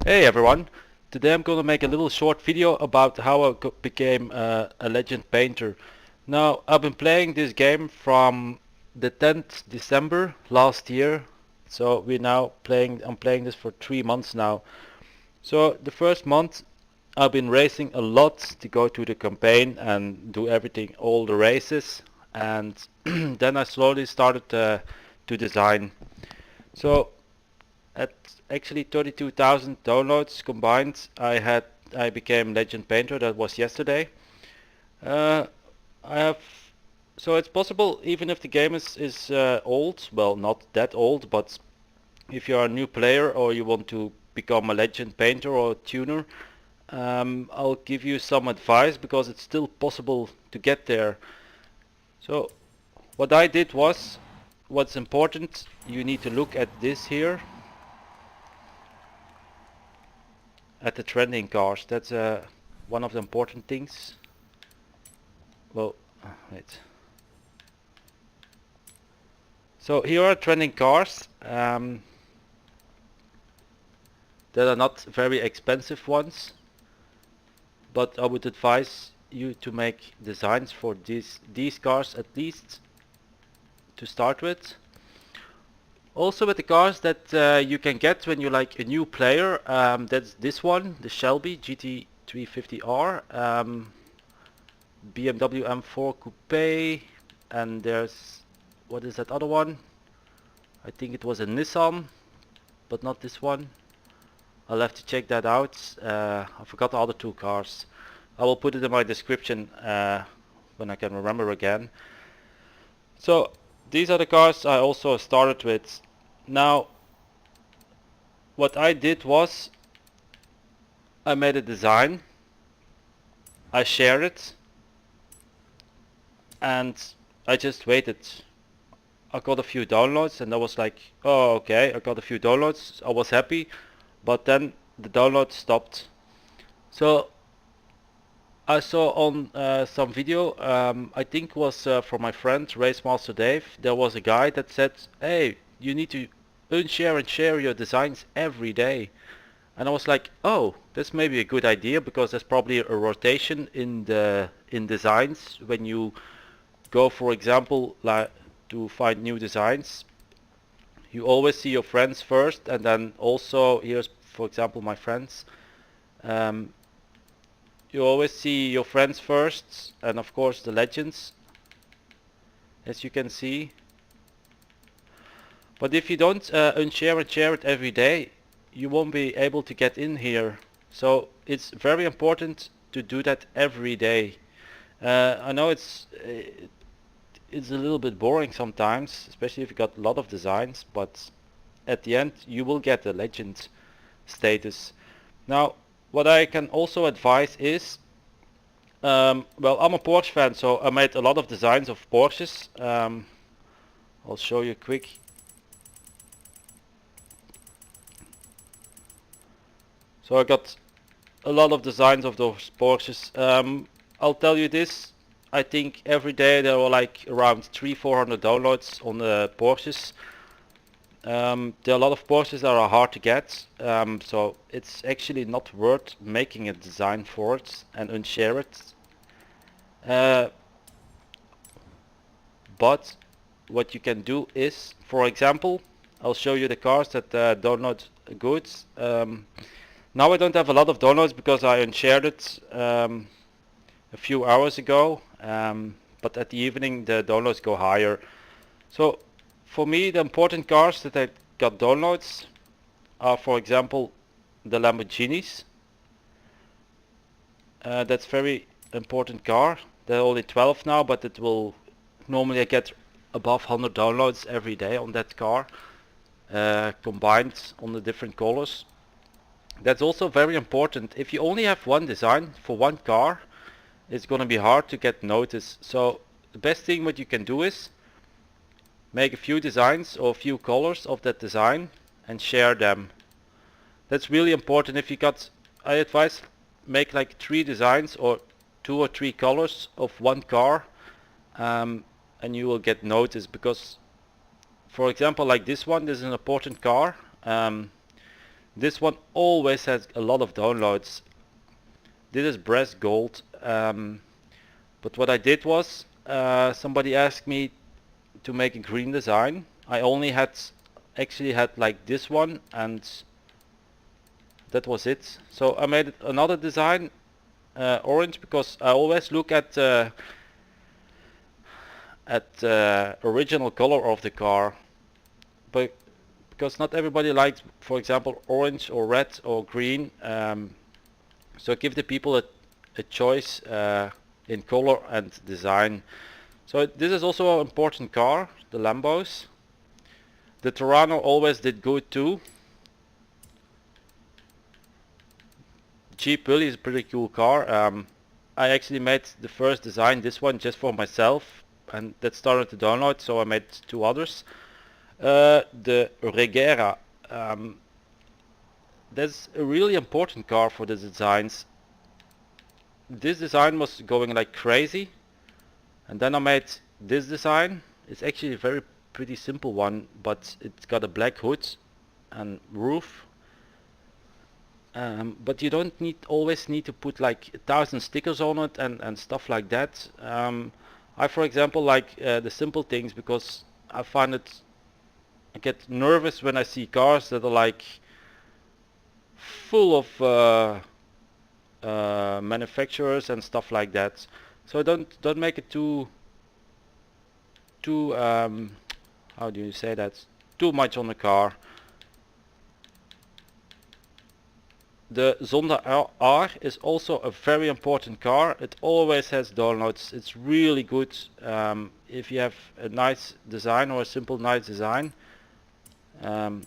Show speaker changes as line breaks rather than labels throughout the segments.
Hey everyone, today I'm gonna make a little short video about how I became a legend painter. Now I've been playing this game from the 10th December last year, so I'm playing this for 3 months now. So the first month I've been racing a lot to go to the campaign and do everything, all the races, and then I slowly started to design. So at actually 32,000 downloads combined, I became Legend Painter. That was yesterday. Uh, I have so it's possible even if the game is old. Well, not that old, but if you're a new player or you want to become a Legend Painter or tuner, I'll give you some advice because it's still possible to get there. So what I did was, what's important, you need to look at this here. At the trending cars. That's one of the important things. Well, wait. So here are trending cars that are not very expensive ones, but I would advise you to make designs for these cars at least to start with. Also with the cars that you can get when you're like a new player, that's this one, the Shelby GT350R, BMW M4 Coupe, and there's, what is that other one? I think it was a Nissan, but not this one. I'll have to check that out. I forgot the other two cars. I will put it in my description when I can remember again. So these are the cars I also started with. Now what I did was I made a design, I shared it, and I just waited. I got a few downloads and I was like, oh okay, I got a few downloads, I was happy, but then the download stopped. So I saw on some video, I think was from my friend Race Master Dave, there was a guy that said, hey, you need to unshare and share your designs every day. And I was like, oh, that's maybe a good idea because there's probably a rotation in designs when you go, for example, like to find new designs. You always see your friends first, and then also here's, for example, my friends. Um, you always see your friends first, and of course the legends, as you can see. But if you don't unshare and share it every day, you won't be able to get in here. So it's very important to do that every day. I know it's a little bit boring sometimes, especially if you got a lot of designs, but at the end you will get the legend status. Now what I can also advise is, well, I'm a Porsche fan, so I made a lot of designs of Porsches. I'll show you quick. So I got a lot of designs of those Porsches. I'll tell you this, I think every day there were like around 300-400 downloads on the Porsches. There are a lot of Porsches that are hard to get, so it's actually not worth making a design for it and unshare it. But what you can do is, for example, I'll show you the cars that download good. Now I don't have a lot of downloads because I unshared it a few hours ago, but at the evening the downloads go higher. So for me the important cars that I got downloads are, for example, the Lamborghinis. That's very important car. There are only 12 now, but it will normally I get above 100 downloads every day on that car, combined on the different colors. That's also very important. If you only have one design for one car, it's gonna be hard to get noticed. So the best thing what you can do is make a few designs or a few colors of that design and share them. That's really important. If you got, I advise make like 3 designs or 2 or 3 colors of one car, and you will get noticed. Because for example like this one, this is an important car. This one always has a lot of downloads. This is brass gold, but what I did was somebody asked me to make a green design. I only actually had like this one, and that was it. So I made another design, orange, because I always look at original color of the car, but because not everybody likes, for example, orange or red or green. So give the people a choice in color and design. So this is also an important car, the Lambos. The Torano always did good too. Jeep Willy is a pretty cool car. I actually made the first design, this one, just for myself, and that started to download, so I made two others. The Regera. That's a really important car for the designs. This design was going like crazy, and then I made this design. It's actually a very pretty simple one, but it's got a black hood and roof. But you don't always need to put like 1,000 stickers on it and stuff like that. I, for example, like the simple things, because I find I get nervous when I see cars that are like full of manufacturers and stuff like that. So don't make it too how do you say that, too much on the car. The Zonda R is also a very important car. It always has downloads. It's really good if you have a nice design or a simple nice design. As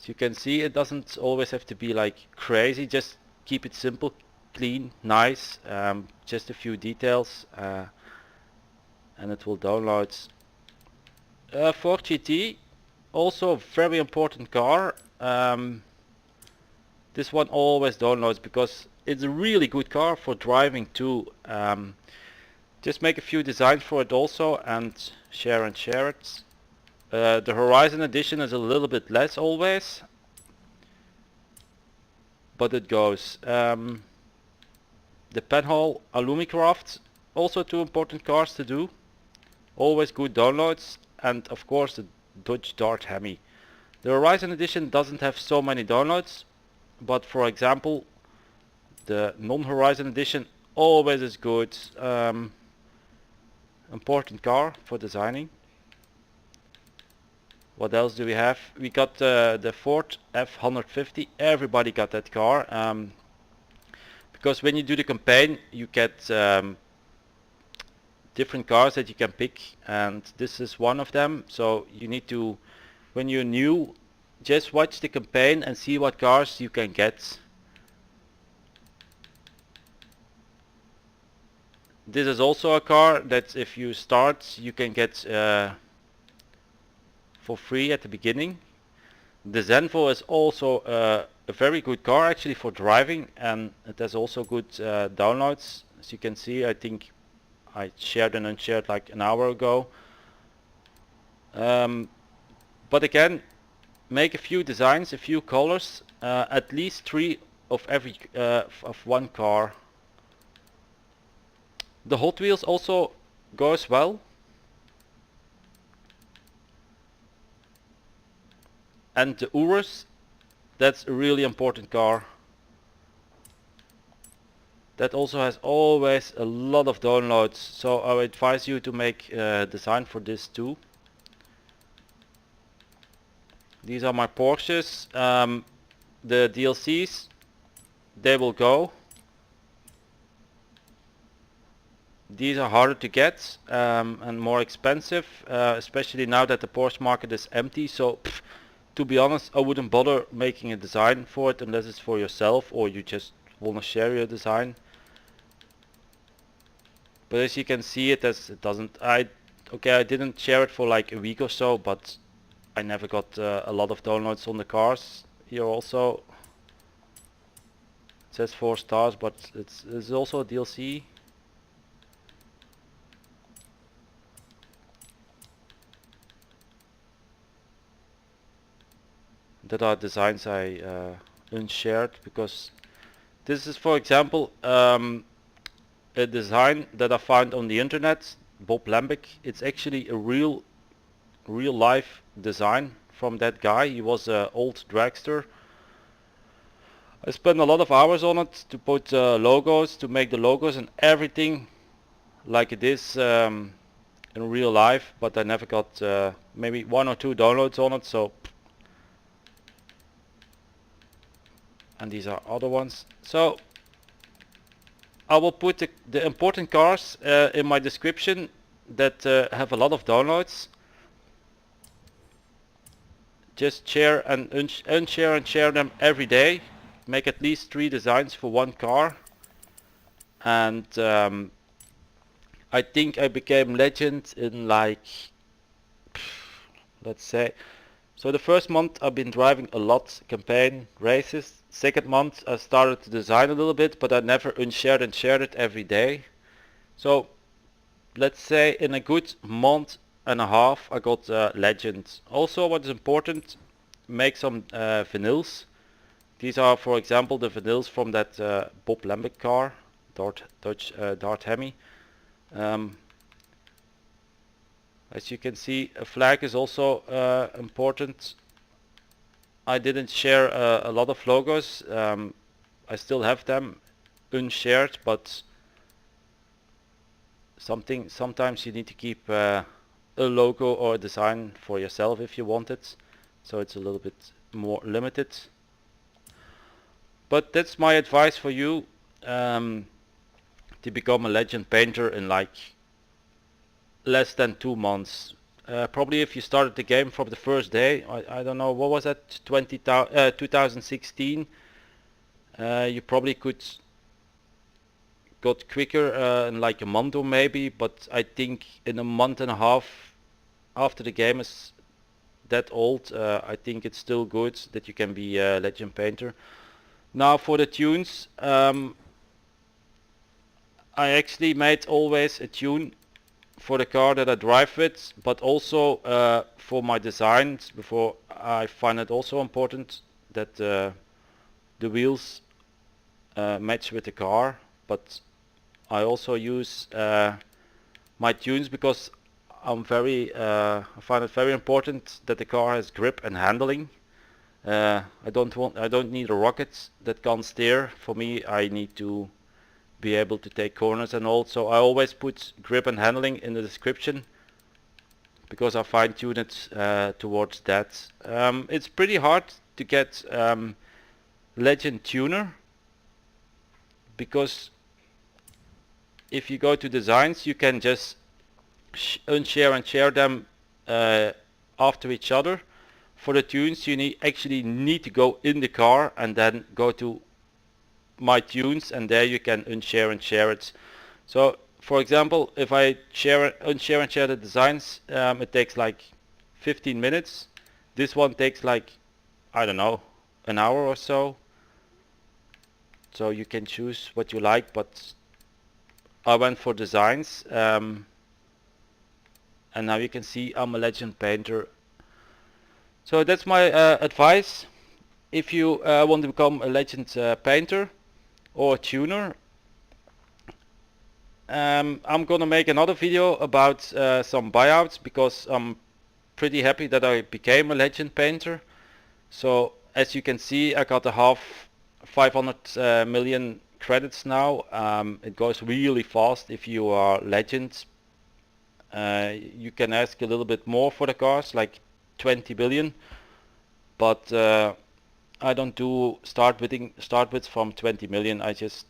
you can see, it doesn't always have to be like crazy. Just keep it simple, clean, nice. Just a few details, and it will download. Ford GT, also a very important car. This one always downloads because it's a really good car for driving too. Just make a few designs for it also and share it. The Horizon edition is a little bit less always, but it goes. The Penhall Alumi craft, also two important cars to do. Always good downloads, and of course the Dodge Dart Hemi. The Horizon edition doesn't have so many downloads, but for example the non-Horizon edition always is good. Important car for designing. What else do we have? We got the Ford F-150. Everybody got that car, because when you do the campaign you get different cars that you can pick, and this is one of them. So you need to, when you're new, just watch the campaign and see what cars you can get. This is also a car that if you start you can get for free at the beginning. The Zenvo is also a very good car actually for driving, and it has also good downloads. As you can see, I think I shared and unshared like an hour ago. But again, make a few designs, a few colors, at least 3 of every of one car. The Hot Wheels also goes well. And the Urus, that's a really important car. That also has always a lot of downloads, so I would advise you to make a design for this too. These are my Porsches. The DLCs, they will go. These are harder to get and more expensive, especially now that the Porsche market is empty. So to be honest, I wouldn't bother making a design for it unless it's for yourself or you just want to share your design. But as you can see, it doesn't. I didn't share it for like a week or so, but I never got a lot of downloads on the cars. Here also it says 4 stars, but it's also a DLC. that are designs I unshared, because this is, for example, a design that I found on the internet, Bob Lambic. It's actually a real life design from that guy. He was an old dragster. I spent a lot of hours on it to put logos, to make the logos and everything like it is in real life, but I never got maybe 1 or 2 downloads on it. So, and these are other ones. So I will put the important cars in my description that have a lot of downloads. Just share and unshare and share them every day. Make at least 3 designs for 1 car. And I think I became legend in like, let's say, so the first month I've been driving a lot, campaign races. Second month I started to design a little bit, but I never unshared and shared it every day. So let's say in a good month and a half I got legend. Also, what is important, make some vinyls. These are, for example, the vinyls from that Bob Lambic car, Dart Hemi. As you can see, a flag is also important. I didn't share a lot of logos. I still have them unshared, but sometimes you need to keep a logo or a design for yourself if you want it, so it's a little bit more limited. But that's my advice for you, to become a legend painter in like less than 2 months. Probably if you started the game from the first day, I don't know, what was that, 2016, you probably could got quicker in like a month or maybe, but I think in a month and a half after the game is that old, I think it's still good that you can be a legend painter. Now for the tunes, I actually made always a tune for the car that I drive with, but also for my designs. Before, I find it also important that the wheels match with the car, but I also use my tunes because I find it very important that the car has grip and handling. I don't need a rocket that can't steer. For me, I need to be able to take corners and all, so I always put grip and handling in the description because I fine-tune it towards that. It's pretty hard to get legend tuner, because if you go to designs you can just unshare and share them after each other. For the tunes you actually need to go in the car and then go to my tunes, and there you can unshare and share it. So for example, if I unshare and share the designs, it takes like 15 minutes. This one takes like, I don't know, an hour or so. So you can choose what you like, but I went for designs, and now you can see I'm a legend painter. So that's my advice. If you want to become a legend painter or tuner, I'm gonna make another video about some buyouts, because I'm pretty happy that I became a legend painter. So as you can see, I got a 500 million credits now. It goes really fast if you are legend. You can ask a little bit more for the cars, like 20 billion, but I don't do start bids from 20 million. I just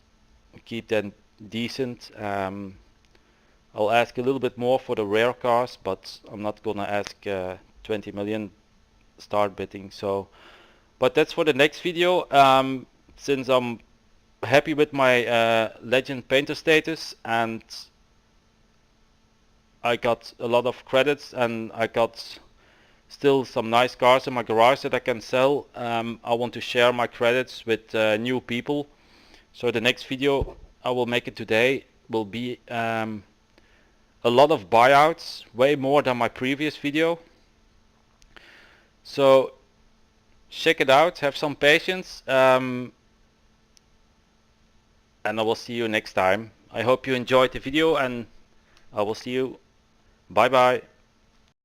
keep them decent. I'll ask a little bit more for the rare cars, but I'm not gonna ask 20 million start bidding. So, but that's for the next video. Since I'm happy with my legend painter status and I got a lot of credits and I got still some nice cars in my garage that I can sell, I want to share my credits with new people. So the next video I will make it today will be a lot of buyouts, way more than my previous video. So check it out, have some patience, and I will see you next time. I hope you enjoyed the video, and I will see you. Bye bye.